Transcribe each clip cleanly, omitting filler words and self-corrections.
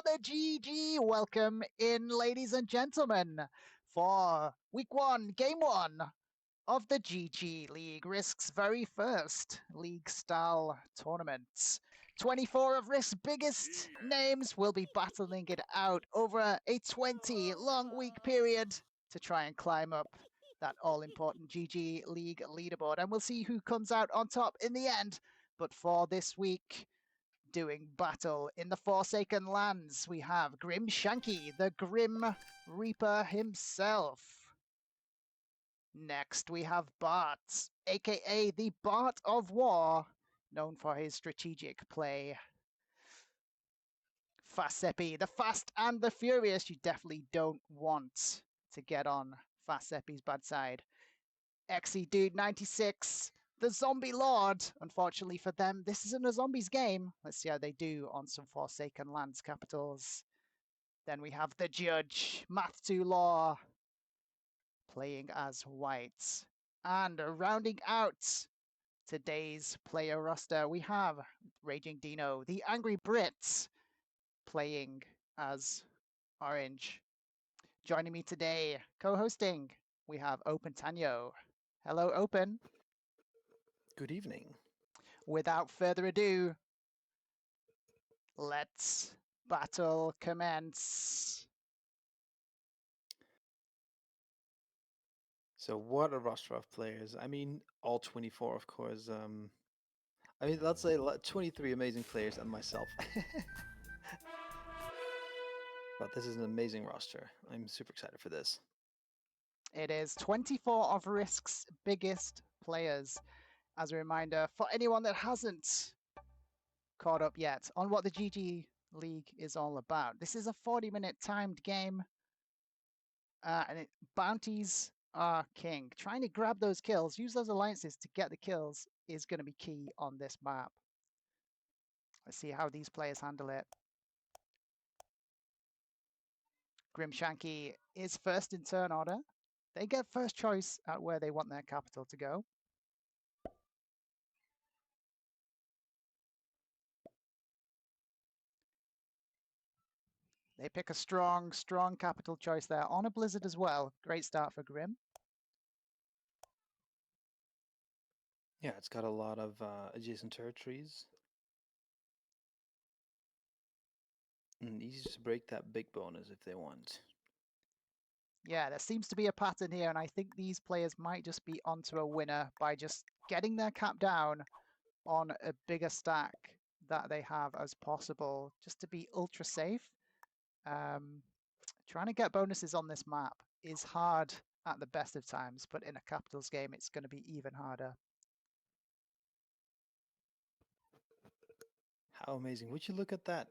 the GG. Welcome in, ladies and gentlemen, for week 1, game 1 of the GG League, Risk's very first league-style tournament. 24 of Risk's biggest names will be battling it out over a 20-long-week period to try and climb up that all-important GG League leaderboard. And we'll see who comes out on top in the end. But for this week, doing battle in the Forsaken Lands, we have Grim Shanky, the Grim Reaper himself. Next, we have Bart, aka the Bart of War, known for his strategic play. Fasepi, the Fast and the Furious. You definitely don't want to get on Fasepi's bad side. Exy Dude 96, the Zombie Lord. Unfortunately for them, this isn't a zombies game. Let's see how they do on some Forsaken Lands capitals. Then we have the Judge, Math 2 Law, playing as white. And rounding out today's player roster, we have Raging Dino, the Angry Brit, playing as orange. Joining me today, co-hosting, we have Open Tanyao. Hello, Open. Good evening. Without further ado, let's battle commence. So what a roster of players. I mean, all 24, of course. I mean, let's say 23 amazing players and myself. But this is an amazing roster. I'm super excited for this. It is 24 of Risk's biggest players. As a reminder, for anyone that hasn't caught up yet on what the GG League is all about, this is a 40-minute timed game, and bounties are king. Trying to grab those kills, use those alliances to get the kills is going to be key on this map. Let's see how these players handle it. Grim Shanky is first in turn order. They get first choice at where they want their capital to go. They pick a strong capital choice there on a blizzard as well. Great start for Grim. Yeah, it's got a lot of adjacent territories. And easy to break that big bonus if they want. Yeah, there seems to be a pattern here, and I think these players might just be onto a winner by just getting their cap down on a bigger stack that they have as possible, just to be ultra safe. Trying to get bonuses on this map is hard at the best of times, but in a capitals game, it's going to be even harder. How amazing. Would you look at that,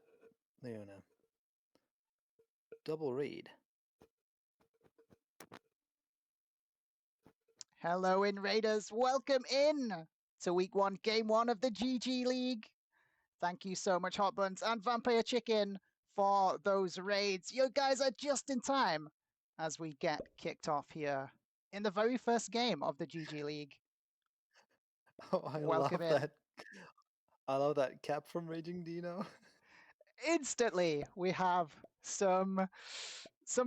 Leona? Double raid. Hello in Raiders, welcome in to week 1, game 1 of the GG League. Thank you so much, Hot Buns and Vampire Chicken, for those raids. You guys are just in time as we get kicked off here in the very first game of the GG League. Oh, I Welcome love in. that. I love that cap from Raging Dino. Instantly, we have some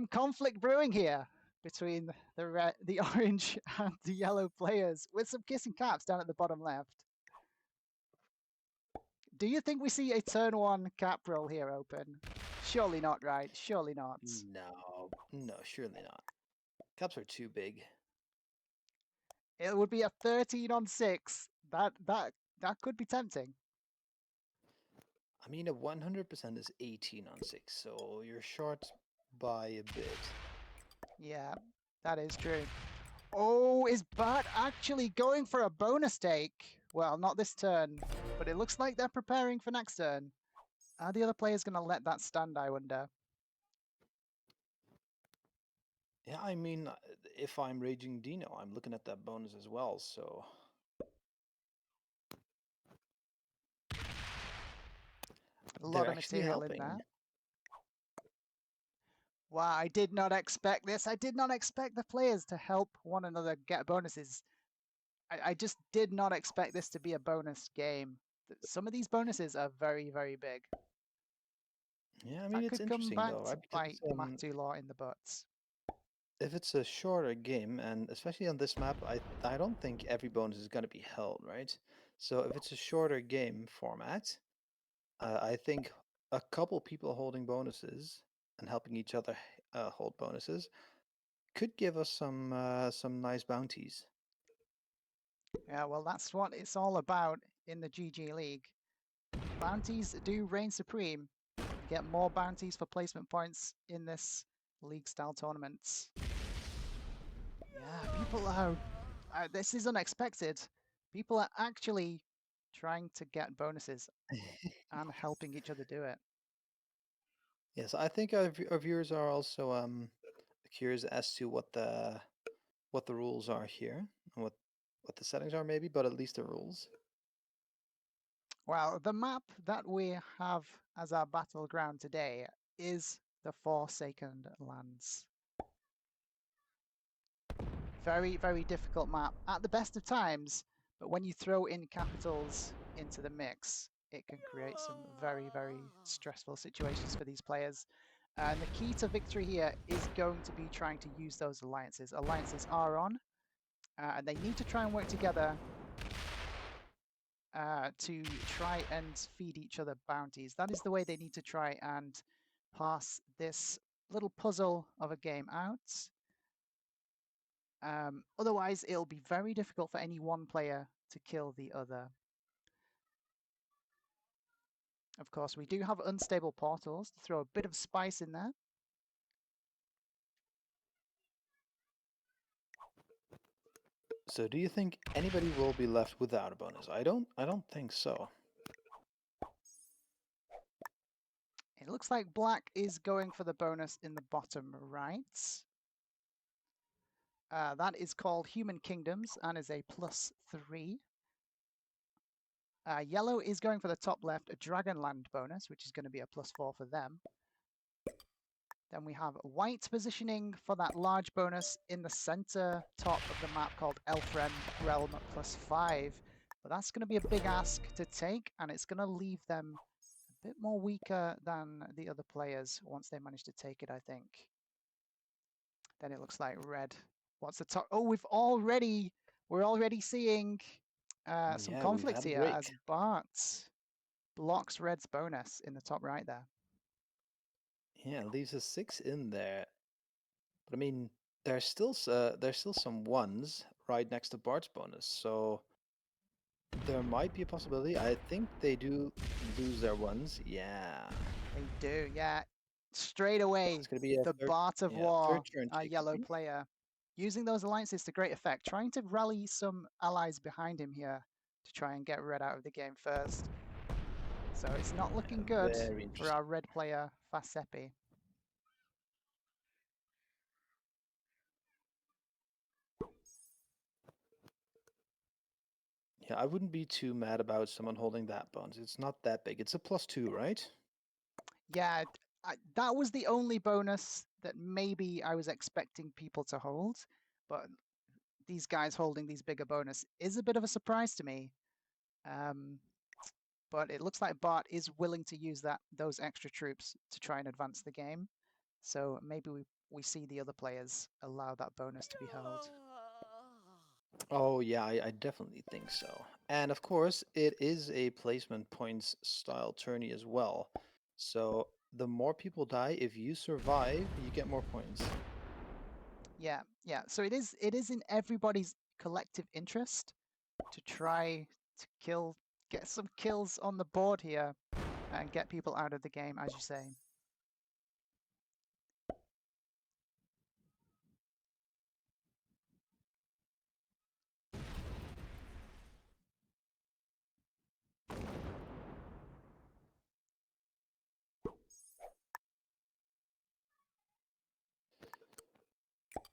conflict brewing here between the orange and the yellow players, with some kissing caps down at the bottom left. Do you think we see a turn 1 cap roll here, Open? Surely not, right? Surely not. No, surely not. Caps are too big. It would be a 13 on 6. That could be tempting. I mean, a 100% is 18 on 6, so you're short by a bit. Yeah, that is true. Oh, is Bart actually going for a bonus take? Well, not this turn, but it looks like they're preparing for next turn. Are the other players going to let that stand, I wonder? Yeah, I mean, if I'm Raging Dino, I'm looking at that bonus as well, so... A lot of material in there. Wow, I did not expect this. I did not expect the players to help one another get bonuses. I just did not expect this to be a bonus game. Some of these bonuses are very, very big. Yeah, I mean, That it's could come interesting back though, to right? Because bite Matulaw in the butt. if it's a shorter game, and especially on this map, I don't think every bonus is going to be held, right? So if it's a shorter game format, I think a couple people holding bonuses and helping each other hold bonuses could give us some nice bounties. Yeah, well, that's what it's all about in the GG League. Bounties do reign supreme. You get more bounties for placement points in this league-style tournament. Yeah, people are... this is unexpected. People are actually trying to get bonuses and helping each other do it. Yes, I think our viewers are also curious as to what the rules are here and what the settings are maybe, but at least the rules. Well, the map that we have as our battleground today is the Forsaken Lands. Very, very difficult map at the best of times, but when you throw in capitals into the mix, it can create some very, very stressful situations for these players. And the key to victory here is going to be trying to use those alliances. Alliances are on, and they need to try and work together to try and feed each other bounties. That is the way they need to try and pass this little puzzle of a game out. Otherwise, it'll be very difficult for any one player to kill the other. Of course, we do have unstable portals to throw a bit of spice in there. So do you think anybody will be left without a bonus? I don't think so. It looks like black is going for the bonus in the bottom right. That is called Human Kingdoms and is a +3. Yellow is going for the top left, a Dragonland bonus, which is going to be a +4 for them. Then we have white positioning for that large bonus in the center top of the map called Elfren Realm +5. But that's going to be a big ask to take, and it's going to leave them a bit more weaker than the other players once they manage to take it, I think. Then it looks like red. What's the top? Oh, we're already seeing some Yeah, we've conflicts had a here as break. Bart blocks red's bonus in the top right there. Yeah, it leaves a 6 in there. But I mean, there's still some ones right next to Bart's bonus, so there might be a possibility. I think they do lose their ones. Yeah, They do, yeah. Straight away, it's gonna be a the Bart of third War, turn our taken, yellow right? player, using those alliances to great effect, trying to rally some allies behind him here to try and get red out of the game first. So it's not looking good Very for interesting. our red player, Fasepi. Yeah, I wouldn't be too mad about someone holding that bonus. It's not that big. It's a +2, right? Yeah, that was the only bonus that maybe I was expecting people to hold, but these guys holding these bigger bonus is a bit of a surprise to me. But it looks like Bart is willing to use those extra troops to try and advance the game. So maybe we see the other players allow that bonus to be held. Oh yeah, I definitely think so. And of course, it is a placement points style tourney as well. So the more people die, if you survive, you get more points. Yeah, yeah. So it is in everybody's collective interest to try to get some kills on the board here and get people out of the game, as you say.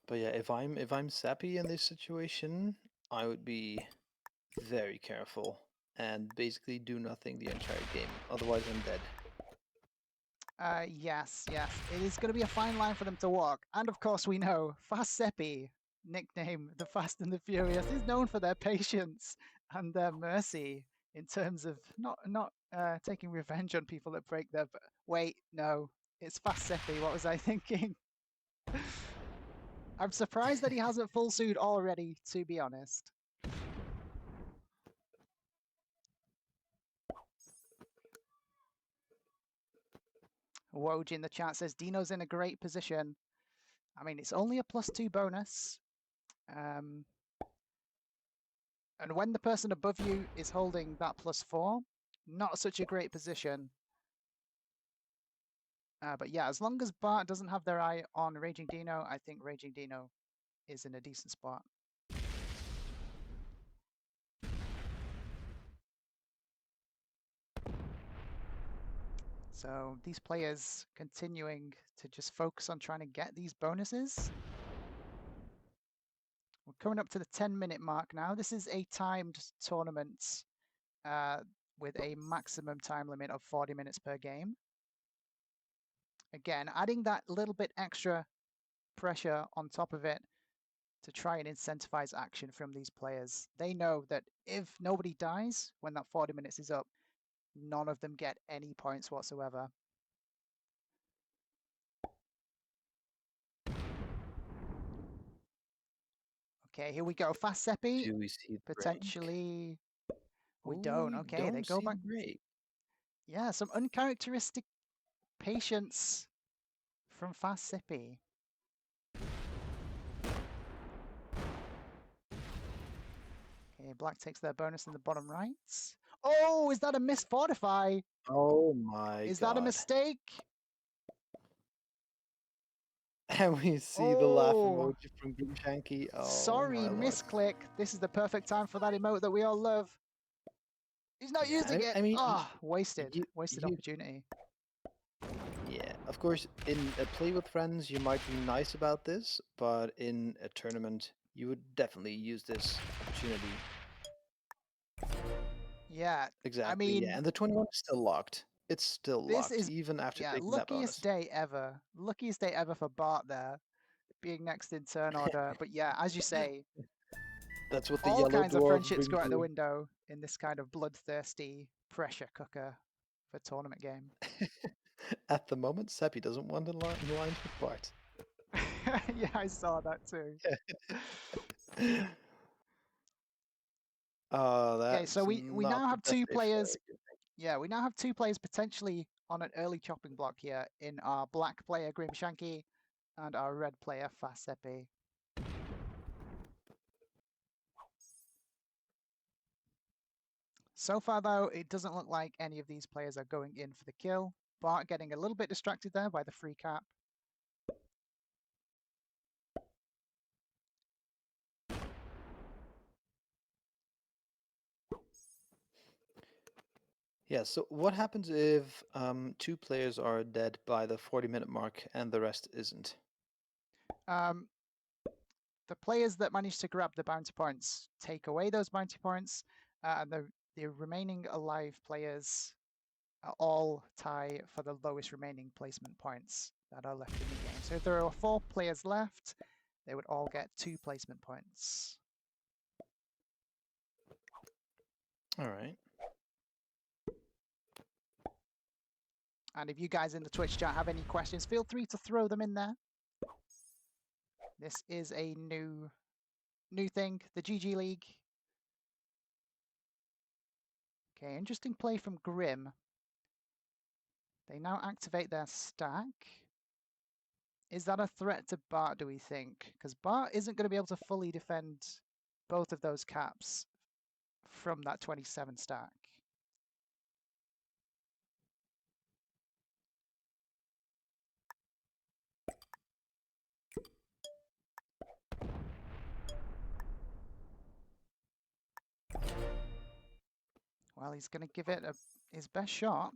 But yeah, if I'm Sappy in this situation, I would be very careful and basically do nothing the entire game. Otherwise, I'm dead. Yes, yes. It is going to be a fine line for them to walk. And of course, we know Fast Seppi, nickname the Fast and the Furious, is known for their patience and their mercy in terms of not taking revenge on people that break their. Wait, no, it's Fast Seppi. What was I thinking? I'm surprised that he hasn't full sued already, to be honest. Woj in the chat says Dino's in a great position. I mean, it's only a +2 bonus. And when the person above you is holding that +4, not such a great position. But yeah, as long as Bart doesn't have their eye on Raging Dino, I think Raging Dino is in a decent spot. So these players continuing to just focus on trying to get these bonuses. We're coming up to the 10-minute mark now. This is a timed tournament with a maximum time limit of 40 minutes per game. Again, adding that little bit extra pressure on top of it to try and incentivize action from these players. They know that if nobody dies when that 40 minutes is up, none of them get any points whatsoever. Okay, here we go. Fast Seppi. Do we see the break? Potentially, we Oh, don't. we Okay, they don't go see the back. break. Yeah, some uncharacteristic patience from Fast Seppi. Okay, black takes their bonus in the bottom right. Oh, is that a missed fortify? Oh my Is that a god. mistake? And we see the laugh Oh, emoji from Grimshanky. Oh sorry, my lord. misclick. This is the perfect time for that emote that we all love. He's not Yeah, using it. I mean, Ah, wasted. you, Wasted you, opportunity. yeah, of course, in a play with friends, you might be nice about this, but in a tournament, you would definitely use this opportunity. Yeah, I Exactly, yeah. mean, And the 21 is still locked. It's still this locked, is, even after yeah, taking that luckiest bonus. day ever. Luckiest day ever for Bart there, being next in turn order. But yeah, as you say, That's what the all yellow kinds of dwarves friendships bring go to out the you. window in this kind of bloodthirsty pressure cooker for tournament game. At the moment, Seppi doesn't want to line with Bart. Yeah, I saw that too. Oh, Okay, so that's we not now the have best two day for players. a good thing. Yeah, we now have two players potentially on an early chopping block here in our black player Grimshanky and our red player Fasepi. So far, though, it doesn't look like any of these players are going in for the kill. Bart getting a little bit distracted there by the free cap. Yeah, so what happens if two players are dead by the 40-minute mark and the rest isn't? Um, the players that manage to grab the bounty points take away those bounty points, and the remaining alive players all tie for the lowest remaining placement points that are left in the game. So if there are 4 players left, they would all get 2 placement points. All right. And if you guys in the Twitch chat have any questions, feel free to throw them in there. This is a new thing, the GG League. Okay, interesting play from Grim. They now activate their stack. Is that a threat to Bart, do we think? Because Bart isn't going to be able to fully defend both of those caps from that 27 stack. Well, he's going to give it his best shot.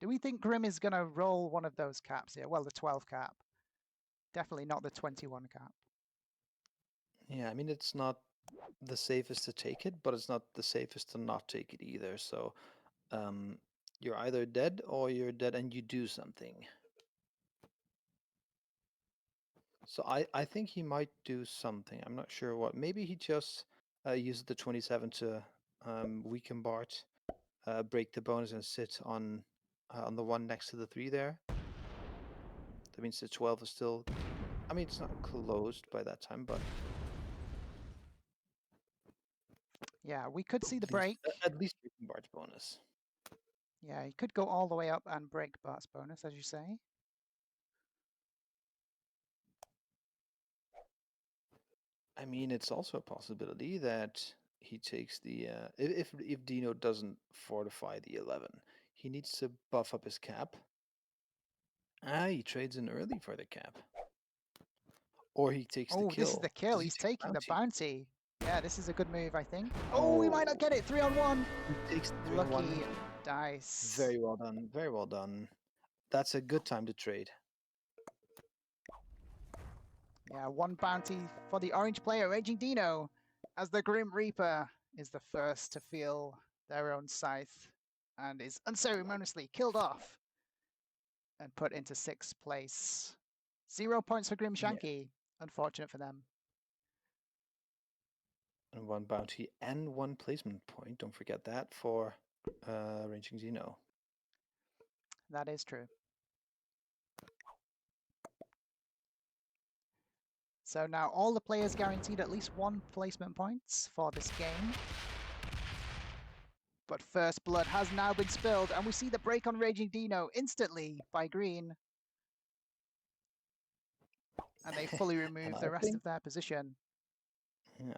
Do we think Grim is going to roll one of those caps here? Well, the 12 cap. Definitely not the 21 cap. Yeah, I mean, it's not the safest to take it, but it's not the safest to not take it either. So um, you're either dead or you're dead and you do something. So I think he might do something. I'm not sure what. Maybe he just uses the 27 to weaken Bart. break the bonus and sit on the one next to the 3 there. That means the 12 is still. I mean, it's not closed by that time, but Yeah, we could see the break. at least breaking Bart's bonus. Yeah, he could go all the way up and break Bart's bonus, as you say. I mean, it's also a possibility that he takes the if Dino doesn't fortify the 11, he needs to buff up his cap. He trades in early for the cap, or he takes the Oh, this is the kill. kill. Does he He's take taking the bounty. Yeah, this is a good move, I think. Oh, we might not get it. 3-on-1. He takes the 3 on Lucky 1. dice. Very well done. Very well done. That's a good time to trade. Yeah, one bounty for the orange player, Raging Dino, as the Grim Reaper is the first to feel their own scythe and is unceremoniously killed off and put into 6th place. 0 points for Grim Yeah. Shanky. Unfortunate for them. And 1 bounty and 1 placement point. Don't forget that for Raging Xeno. That is true. So now all the players guaranteed at least 1 placement points for this game. But first blood has now been spilled, and we see the break on Raging Dino instantly by Green. And they fully remove the rest of their position.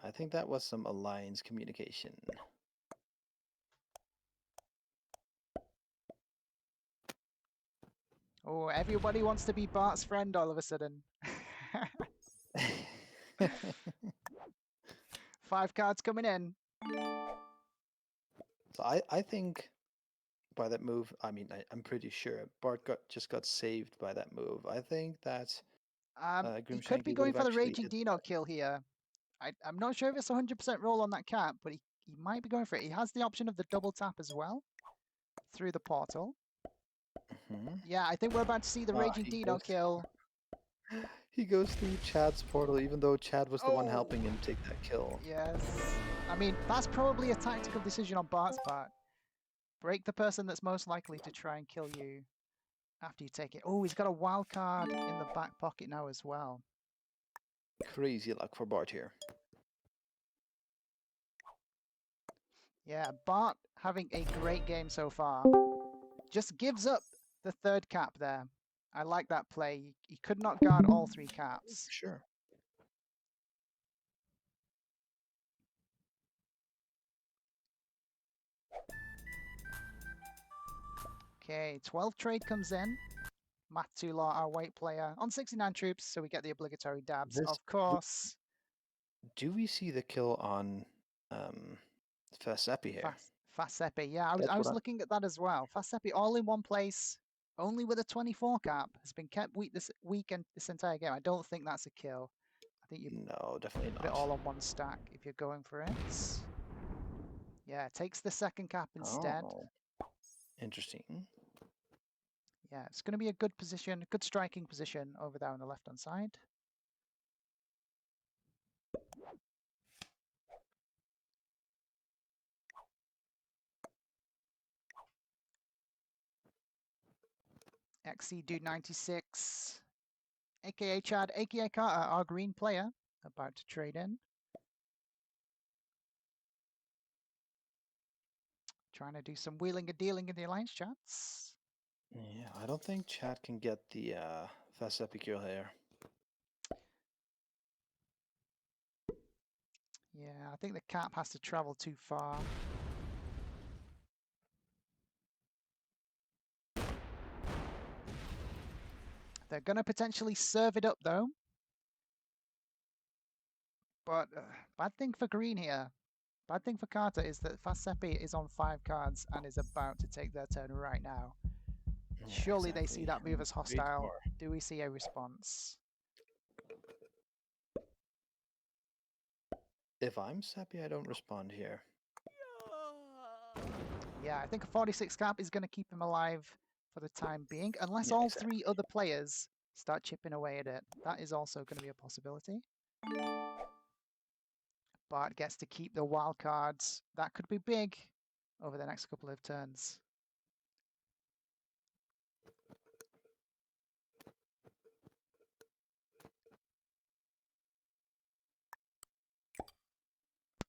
I think that was some alliance communication. Oh, everybody wants to be Bart's friend all of a sudden. 5 cards coming in. So I think by that move, I mean, I'm pretty sure Bart just got saved by that move. I think that He could be Grimshanky would going have for the actually Raging hit Dino kill here. I'm not sure if it's 100% roll on that cap, but he might be going for it. He has the option of the double tap as well through the portal. Yeah, I think we're about to see the Raging Dino kill. He goes through Chad's portal, even though Chad was the one helping him take that kill. Yes. I mean, that's probably a tactical decision on Bart's part. Break the person that's most likely to try and kill you after you take it. Oh, he's got a wild card in the back pocket now as well. Crazy luck for Bart here. Yeah, Bart having a great game so far. Just gives up the 3rd cap there. I like that play. He could not guard all 3 caps. Sure. Okay, 12 trade comes in. Matula, our white player, on 69 troops, so we get the obligatory dabs, of course. Do we see the kill on Fasepi here? Fasepi, yeah, I was looking at that as well. Fasepi all in one place, only with a 24 cap, has been kept weak this entire game. I don't think that's a kill. I think you definitely put it all on one stack if you're going for it. Yeah, takes the 2nd cap instead. Oh, interesting. Yeah, it's going to be a good position, a good striking position over there on the left-hand side. XC Dude 96, aka Chad, aka Carter, our green player, about to trade in. Trying to do some wheeling and dealing in the alliance chats. Yeah, I don't think Chad can get the Fasepi kill here. Yeah, I think the cap has to travel too far. They're going to potentially serve it up, though. But bad thing for green here. Bad thing for Carter is that Fasepi is on 5 cards and is about to take their turn right now. Yeah, Surely exactly. they see that move as hostile. Do we see a response? If I'm Seppi, I don't respond here. Yeah, I think a 46 cap is going to keep him alive for the time being, unless all 3 other players start chipping away at it. That is also going to be a possibility. Bart gets to keep the wild cards. That could be big. over the next couple of turns.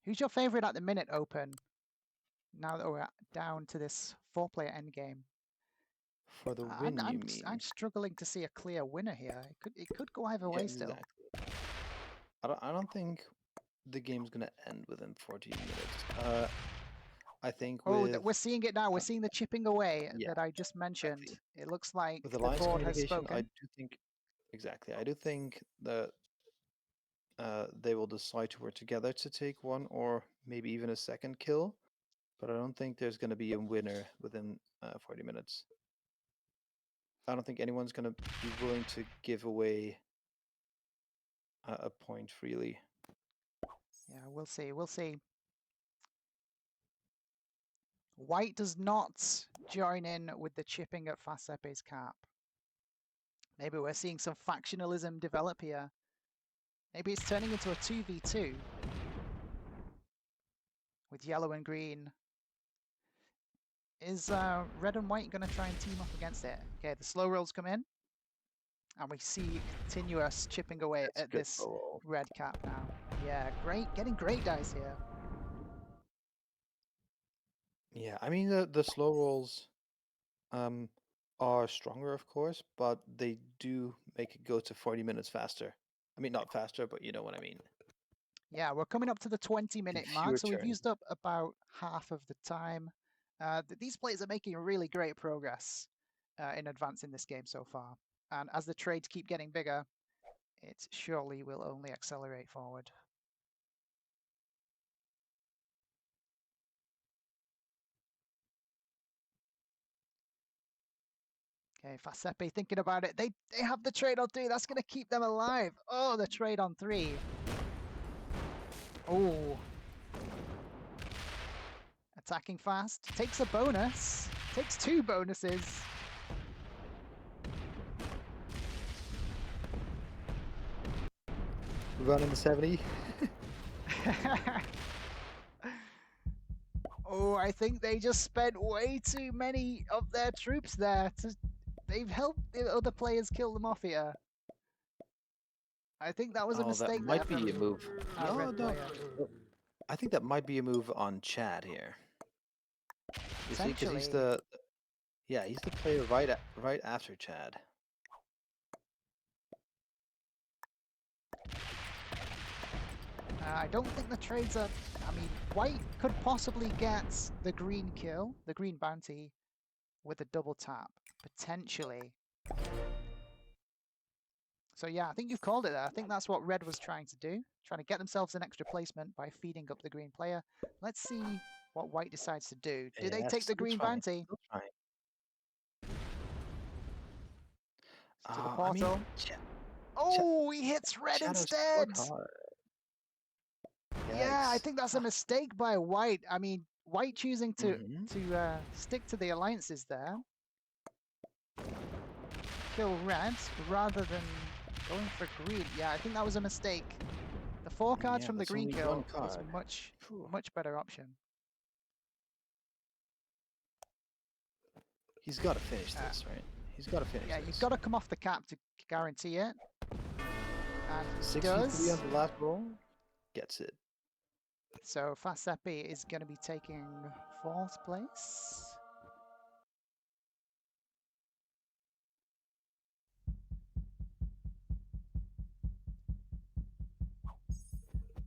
Who's your favorite at the minute, Open? Now that we're down to this 4-player endgame. For the win, you mean? I'm struggling to see a clear winner here. It could go either way still. Exactly. I don't think the game's gonna end within 14 minutes. I think with we're seeing it now. We're seeing the chipping away yeah, that I just mentioned. exactly. It looks like With the alliance board has communication, I spoken. do think exactly. I do think that they will decide to work together to take one or maybe even a second kill, but I don't think there's going to be a winner within 40 minutes. I don't think anyone's going to be willing to give away a point freely. Yeah, we'll see. We'll see. White does not join in with the chipping at Fasepe's cap. Maybe we're seeing some factionalism develop here. Maybe it's turning into a 2v2 with yellow and green. Is red and white going to try and team up against it? Okay, the slow rolls come in. And we see continuous chipping away That's a at good this roll. red cap now. Yeah, great. Getting great dice here. Yeah, I mean the slow rolls are stronger, of course, but they do make it go to 40 minutes faster. I mean, not faster, but you know what I mean. Yeah, we're coming up to the 20-minute In mark, fewer so we've turns. used up about half of the time. These players are making really great progress in advancing this game so far. And as the trades keep getting bigger, it surely will only accelerate forward. Okay, Fasepe thinking about it. They have the trade on 3. That's going to keep them alive. Oh, the trade on 3. Oh. Attacking fast. Takes a bonus. Takes 2 bonuses. Running the 70. Oh, I think they just spent way too many of their troops there. They've helped the other players kill them off here. I think that was a Oh, that mistake there might be a from move. our No, red no. player. I think that might be a move on Chad here. You see, because he's Potentially. he's the player right after Chad. I don't think the trades are... I mean, white could possibly get the green kill, the green bounty, with a double tap. Potentially. So yeah, I think you've called it there. I think that's what red was trying to do. Trying to get themselves an extra placement by feeding up the green player. Let's see what white decides to do. Do they Yeah, take the still green trying. bounty Still trying. to the I mean, portal? Ch Oh, he hits red Shadow's fought instead! hard. Yeah, I Yikes. think that's a mistake by white. I mean, white choosing to Mm-hmm. stick to the alliances there. Kill red rather than going for green. Yeah, I think that was a mistake. The 4 cards Yeah, from the that's green only one kill was card. much better option. He's got to finish this, right? He's got to finish Yeah, this. you've got to come off the cap to guarantee it. And he 63 does. on the last roll. Gets it. So Fasepe is going to be taking 4th place.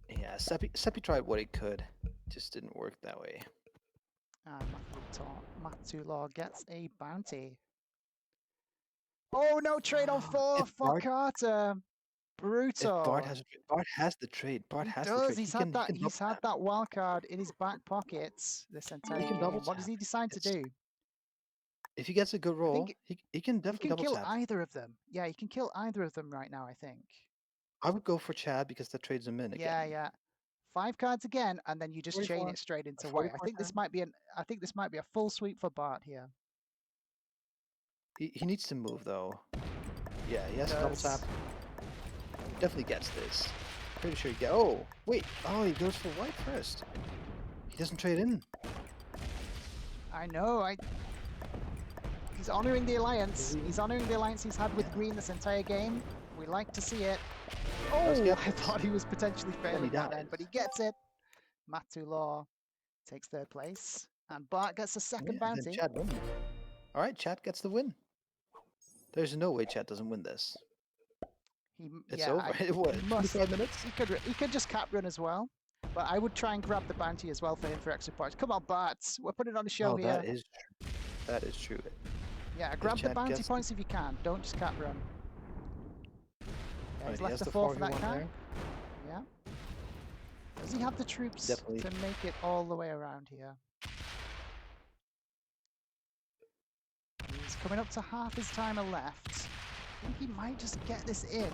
Yeah, Seppi tried what he could. Just didn't work that way. And Matulaw gets a bounty. Oh, no trade on 4 for Carter. If Bart Brutal. has Bart has the trade. Bart He has the does. trade. He can double He's had tap. that wild card in his back pockets this entire He can double game. What does tap. he decide to It's do? if he gets a good I roll, think he can he definitely can double kill tap. either of them. Yeah, he can kill either of them right now, I think. I would go for Chad because that trades him in Yeah, again. yeah. 5 cards again, and then you just chain 44. it straight into A white. 44 turn. I think this might be a full sweep for Bart here. He needs to move though. Yeah, he has to double tap. Definitely gets this. Pretty sure he get. Oh wait. Oh, he goes for white first. He doesn't trade in. I know. He's honouring the alliance. He's honouring the alliance he's had with Yeah. green this entire game. We like to see it. Does Oh, get I this. thought he was potentially Then he failing that then, dies. but he gets it. Matu Law takes third place, and Bart gets a second Yeah, then bounty. Chad wins. All right, Chad gets the win. There's no way Chad doesn't win this. It's over. He What? must. 25 minutes? He could just cap run as well, but I would try and grab the bounty as well for him for extra points. Come on, Bart, we're putting on a show Oh, here. that is true. Yeah, If grab the Chad bounty gets points if you can. Don't just cap run. Yeah, right, he's he left has the the 4 for that 4v1 cap. there. Yeah. Does he have the troops Definitely. to make it all the way around here? He's coming up to half his timer left. I think he might just get this in.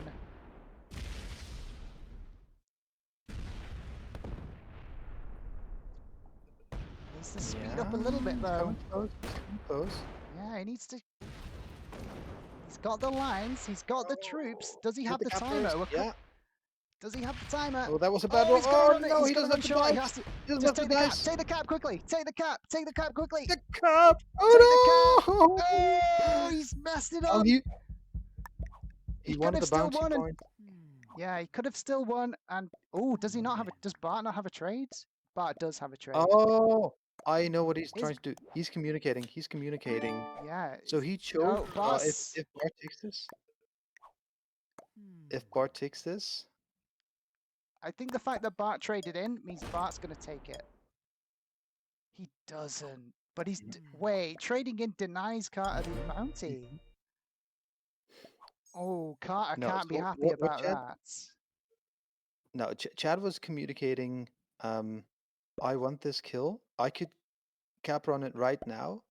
Needs to speed up a little bit though. Coming close. Coming close. Yeah, he needs to. He's got the lines. He's got the troops. Does he Hit have the the cap timer? first. Yeah. Does he have the timer? Oh, that was a bad Oh, roll. he's gonna Oh run it. no, He's he gonna doesn't run have the short. He dice. has to He doesn't just have take the the cap. dice. Take the cap quickly. Take the cap. Take the cap quickly. The cap. Take the cap. Oh no! Oh, he's messed it Oh, up. he He could wanted have the still bounty won. And point. yeah, he could have still won. And oh, does he not have a? Does Bart not have a trade? Bart does have a trade. Oh, I know what he's Is trying to do. He's communicating. He's communicating. yeah. So he chose. No, If Bart's. Bart takes this, if Bart takes this, I think the fact that Bart traded in means Bart's gonna take it. He doesn't. But he's wait. Trading in denies Carter the bounty. Oh, Carter no. can't be So happy what? about Chad? that. No, Chad was communicating. I want this kill. I could cap run it right now,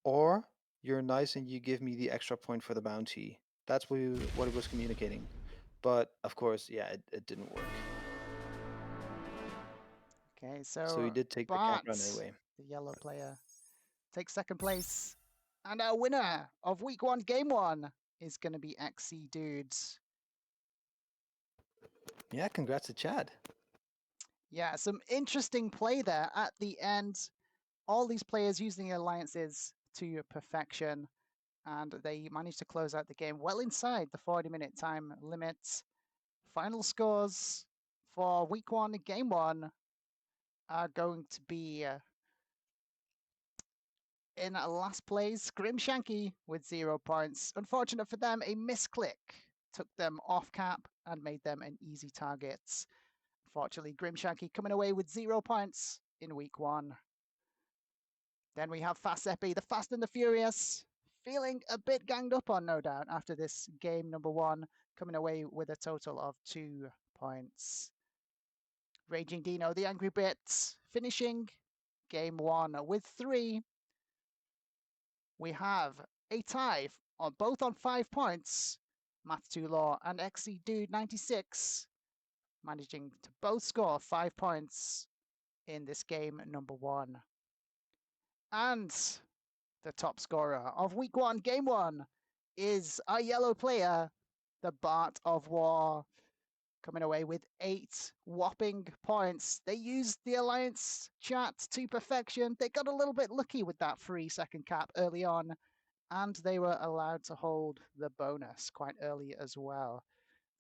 or you're nice and you give me the extra point for the bounty. That's what it was communicating. But of course, yeah, it didn't work. Okay, So he so did take the cap Bart, run anyway. the yellow player, takes second place. And our winner of week 1, game 1, is going to be XC Dudes. Yeah, congrats to Chad. Yeah, some interesting play there at the end. All these players using the alliances to perfection, and they managed to close out the game well inside the 40-minute time limit. Final scores for week 1, game 1 are going to be in last place, Grimshanky with 0 points. Unfortunate for them, a misclick took them off cap and made them an easy target. Unfortunately, Grimshanky coming away with 0 points in week 1. Then we have Fast Epi, the Fast and the Furious, feeling a bit ganged up on, no doubt, after this game number 1, coming away with a total of 2 points. Raging Dino, the Angry Bits, finishing game 1 with 3. We have a tie on both on 5 points. Math2 Law and XC Dude 96 managing to both score 5 points in this game number 1. And the top scorer of week 1, game 1, is our yellow player, the Bart of War, coming away with 8 whopping points. They used the alliance chat to perfection. They got a little bit lucky with that 3-second cap early on, and they were allowed to hold the bonus quite early as well.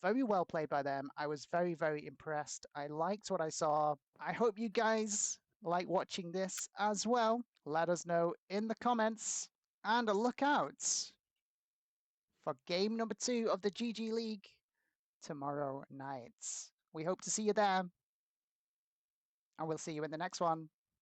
Very well played by them. I was very, very impressed. I liked what I saw. I hope you guys like watching this as well. Let us know in the comments, and look out for game number 2 of the GG League tomorrow night. We hope to see you there, and we'll see you in the next one.